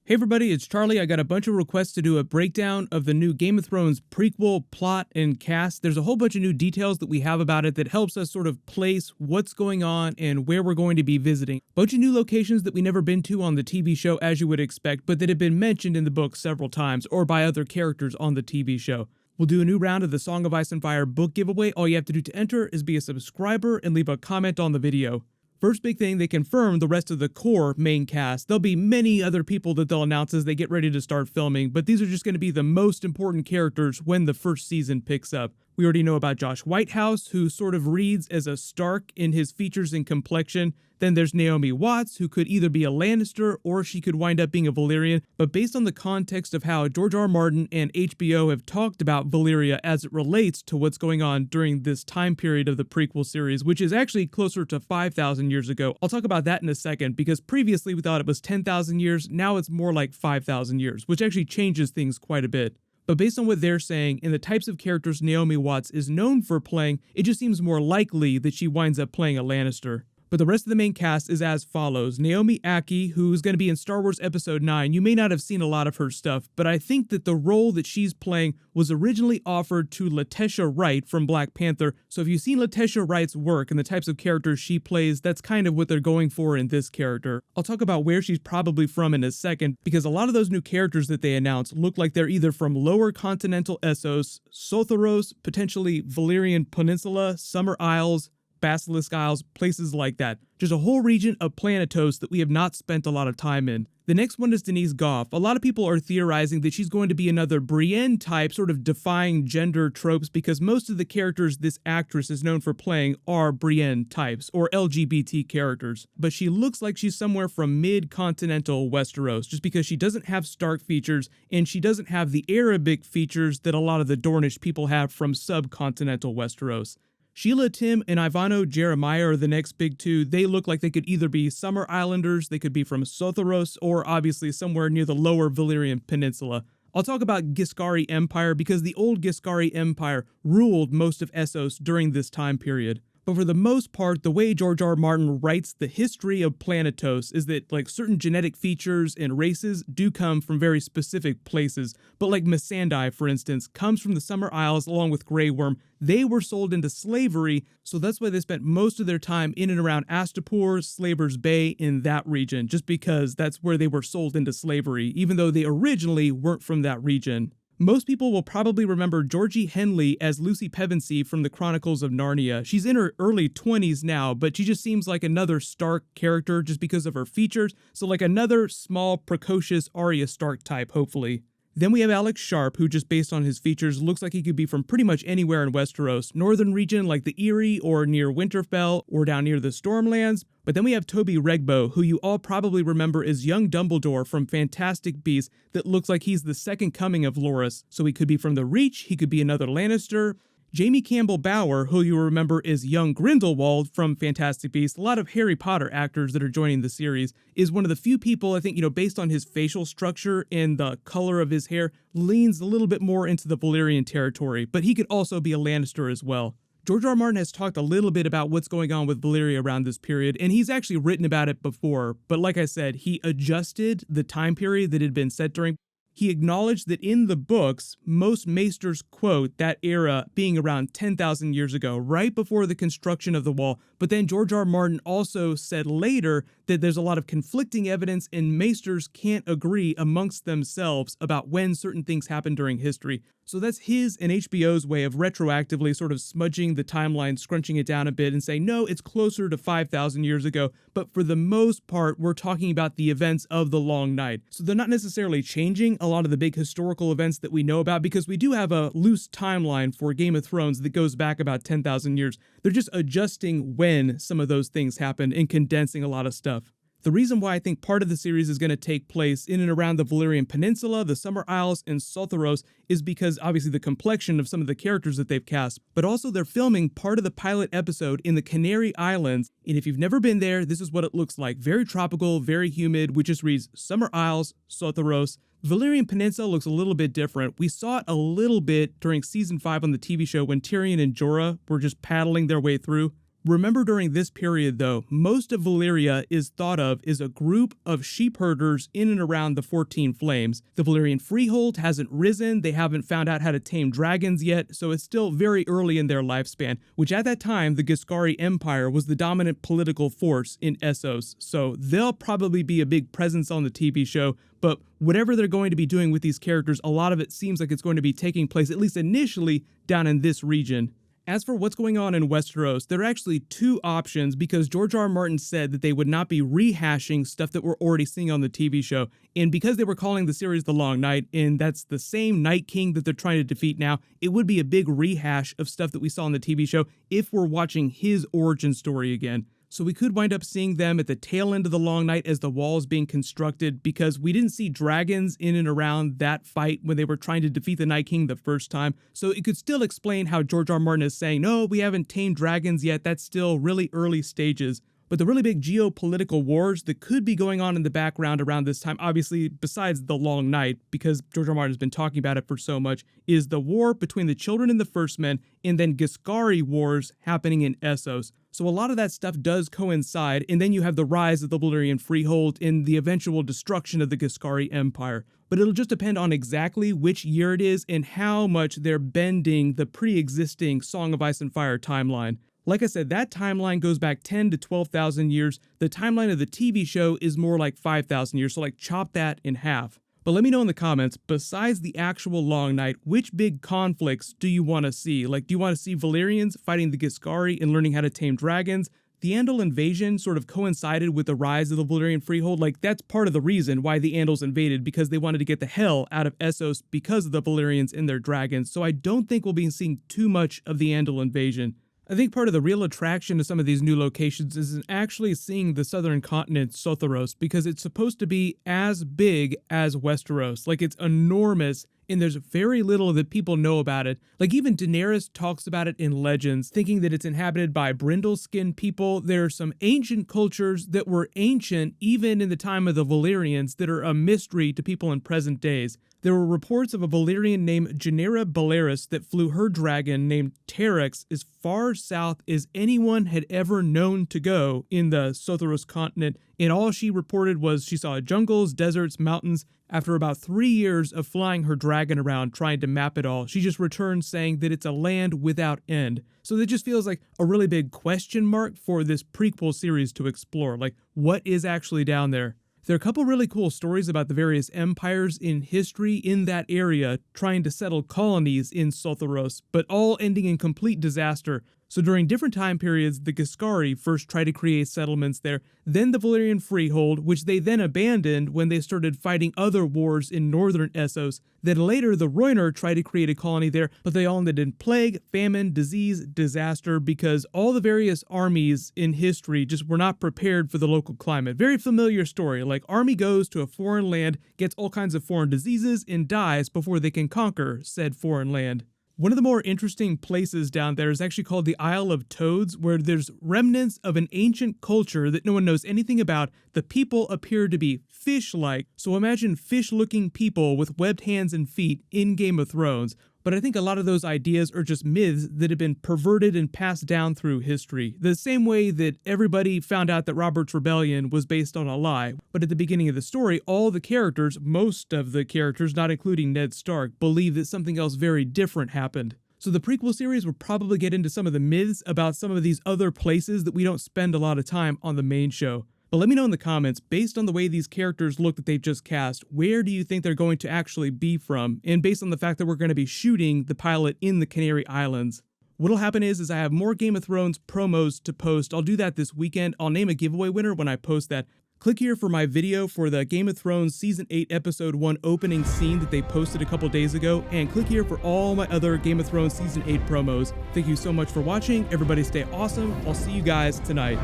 Hey everybody, it's Charlie. I got a bunch of requests to do a breakdown of the new Game of Thrones prequel, plot, and cast. There's a whole bunch of new details that we have about it that helps us sort of place what's going on and where we're going to be visiting. Bunch of new locations that we never been to on the TV show as you would expect, but that have been mentioned in the book several times or by other characters on the TV show. We'll do a new round of the Song of Ice and Fire book giveaway. All you have to do to enter is be a subscriber and leave a comment on the video. First big thing, they confirmed the rest of the core main cast. There'll be many other people that they'll announce as they get ready to start filming, but these are just going to be the most important characters when the first season picks up. We already know about Josh Whitehouse, who sort of reads as a Stark in his features and complexion. Then there's Naomi Watts, who could either be a Lannister or she could wind up being a Valyrian. But based on the context of how George R. Martin and HBO have talked about Valyria as it relates to what's going on during this time period of the prequel series, which is actually closer to 5,000 years ago. I'll talk about that in a second, because previously we thought it was 10,000 years. Now it's more like 5,000 years, which actually changes things quite a bit. But based on what they're saying and the types of characters Naomi Watts is known for playing, it just seems more likely that she winds up playing a Lannister. But the rest of the main cast is as follows. Naomi Ackie, who's going to be in Star Wars Episode 9. You may not have seen a lot of her stuff, but I think that the role that she's playing was originally offered to Letitia Wright from Black Panther. So if you've seen Letitia Wright's work and the types of characters she plays, that's kind of what they're going for in this character. I'll talk about where she's probably from in a second, because a lot of those new characters that they announced look like they're either from Lower Continental Essos, Sotheros, potentially Valyrian Peninsula, Summer Isles, Basilisk Isles, places like that. Just a whole region of Planetos that we have not spent a lot of time in. The next one is Denise Gough. A lot of people are theorizing that she's going to be another Brienne type, sort of defying gender tropes, because most of the characters this actress is known for playing are Brienne types, or LGBT characters. But she looks like she's somewhere from mid-continental Westeros, just because she doesn't have Stark features, and she doesn't have the Arabic features that a lot of the Dornish people have from subcontinental Westeros. Sheila Tim and Ivano Jeremiah are the next big two. They look like they could either be Summer Islanders, they could be from Sotheros, or obviously somewhere near the lower Valyrian Peninsula. I'll talk about Giscari Empire because the old Giscari Empire ruled most of Essos during this time period. But for the most part, the way George R. Martin writes the history of Planetos is that like certain genetic features and races do come from very specific places. But like Missandei, for instance, comes from the Summer Isles along with Grey Worm. They were sold into slavery, so that's why they spent most of their time in and around Astapor, Slaver's Bay, in that region, just because that's where they were sold into slavery, even though they originally weren't from that region. Most people will probably remember Georgie Henley as Lucy Pevensey from the Chronicles of Narnia. She's in her early 20s now, but she just seems like another Stark character just because of her features, so like another small, precocious Arya Stark type, hopefully. Then we have Alex Sharp, who just based on his features looks like he could be from pretty much anywhere in Westeros, northern region like the Eyrie or near Winterfell or down near the Stormlands. But then we have Toby Regbo, who you all probably remember as young Dumbledore from Fantastic Beasts that looks like he's the second coming of Loras. So he could be from the Reach, he could be another Lannister. Jamie Campbell Bower, who you remember is young Grindelwald from Fantastic Beasts, a lot of Harry Potter actors that are joining the series, is one of the few people I think, based on his facial structure and the color of his hair, leans a little bit more into the Valyrian territory, but he could also be a Lannister as well. George R. Martin has talked a little bit about what's going on with Valyria around this period, and he's actually written about it before, but like I said, he adjusted the time period that had been set during. He acknowledged that in the books, most maesters quote that era being around 10,000 years ago, right before the construction of the wall. But then George R. Martin also said later that there's a lot of conflicting evidence and maesters can't agree amongst themselves about when certain things happened during history. So that's his and HBO's way of retroactively sort of smudging the timeline, scrunching it down a bit and saying, no, it's closer to 5,000 years ago. But for the most part, we're talking about the events of the Long Night. So they're not necessarily changing a lot of the big historical events that we know about, because we do have a loose timeline for Game of Thrones that goes back about 10,000 years. They're just adjusting when some of those things happened and condensing a lot of stuff. The reason why I think part of the series is going to take place in and around the Valyrian Peninsula, the Summer Isles, and Sotheros is because obviously the complexion of some of the characters that they've cast, but also they're filming part of the pilot episode in the Canary Islands, and if you've never been there, this is what it looks like. Very tropical, very humid, which just reads Summer Isles, Sotheros. Valyrian Peninsula looks a little bit different. We saw it a little bit during season 5 on the TV show when Tyrion and Jorah were just paddling their way through. Remember, during this period though, most of Valyria is thought of as a group of sheep herders in and around the 14 Flames. The Valyrian freehold hasn't risen, they haven't found out how to tame dragons yet, so it's still very early in their lifespan, which at that time the Giscari Empire was the dominant political force in Essos, so they'll probably be a big presence on the TV show. But whatever they're going to be doing with these characters, a lot of it seems like it's going to be taking place, at least initially, down in this region. As for what's going on in Westeros, there are actually two options, because George R. R. Martin said that they would not be rehashing stuff that we're already seeing on the TV show. And because they were calling the series The Long Night, and that's the same Night King that they're trying to defeat now, it would be a big rehash of stuff that we saw on the TV show if we're watching his origin story again. So we could wind up seeing them at the tail end of the Long Night as the wall is being constructed, because we didn't see dragons in and around that fight when they were trying to defeat the Night King the first time. So it could still explain how George R. R. Martin is saying, no, we haven't tamed dragons yet, that's still really early stages. But the really big geopolitical wars that could be going on in the background around this time, obviously besides the Long Night, because George R. R. Martin has been talking about it for so much, is the war between the Children and the First Men, and then Giscari wars happening in Essos. So a lot of that stuff does coincide, and then you have the rise of the Valyrian freehold and the eventual destruction of the Giscari Empire. But it'll just depend on exactly which year it is and how much they're bending the pre-existing Song of Ice and Fire timeline. Like I said, that timeline goes back 10 to 12,000 years. The timeline of the TV show is more like 5,000 years, so like chop that in half. But let me know in the comments, besides the actual Long Night, which big conflicts do you want to see? Like, do you want to see Valyrians fighting the Giscari and learning how to tame dragons? The Andal invasion sort of coincided with the rise of the Valyrian freehold. Like, that's part of the reason why the Andals invaded, because they wanted to get the hell out of Essos because of the Valyrians and their dragons. So I don't think we'll be seeing too much of the Andal invasion. I think part of the real attraction to some of these new locations is in actually seeing the southern continent, Sotheros, because it's supposed to be as big as Westeros. Like, it's enormous, and there's very little that people know about it. Like, even Daenerys talks about it in legends, thinking that it's inhabited by brindle-skinned people. There are some ancient cultures that were ancient even in the time of the Valyrians that are a mystery to people in present days. There were reports of a Valyrian named Genera Balearis that flew her dragon named Terex as far south as anyone had ever known to go in the Sotheros continent, and all she reported was she saw jungles, deserts, mountains. After about 3 years of flying her dragon around trying to map it all, she just returned saying that it's a land without end. So that just feels like a really big question mark for this prequel series to explore. Like, what is actually down there? There are a couple really cool stories about the various empires in history in that area trying to settle colonies in Sotheros, but all ending in complete disaster. So during different time periods, the Giscari first tried to create settlements there, then the Valyrian freehold, which they then abandoned when they started fighting other wars in northern Essos. Then later, the Rhoynar tried to create a colony there, but they all ended in plague, famine, disease, disaster, because all the various armies in history just were not prepared for the local climate. Very familiar story, like army goes to a foreign land, gets all kinds of foreign diseases, and dies before they can conquer said foreign land. One of the more interesting places down there is actually called the Isle of Toads, where there's remnants of an ancient culture that no one knows anything about. The people appear to be fish-like, so imagine fish-looking people with webbed hands and feet in Game of Thrones. But I think a lot of those ideas are just myths that have been perverted and passed down through history. The same way that everybody found out that Robert's Rebellion was based on a lie. But at the beginning of the story, all the characters, most of the characters, not including Ned Stark, believe that something else very different happened. So the prequel series will probably get into some of the myths about some of these other places that we don't spend a lot of time on the main show. But let me know in the comments, based on the way these characters look that they've just cast, where do you think they're going to actually be from? And based on the fact that we're going to be shooting the pilot in the Canary Islands. What'll happen is I have more Game of Thrones promos to post. I'll do that this weekend. I'll name a giveaway winner when I post that. Click here for my video for the Game of Thrones Season 8 Episode 1 opening scene that they posted a couple days ago, and click here for all my other Game of Thrones Season 8 promos. Thank you so much for watching. Everybody stay awesome. I'll see you guys tonight.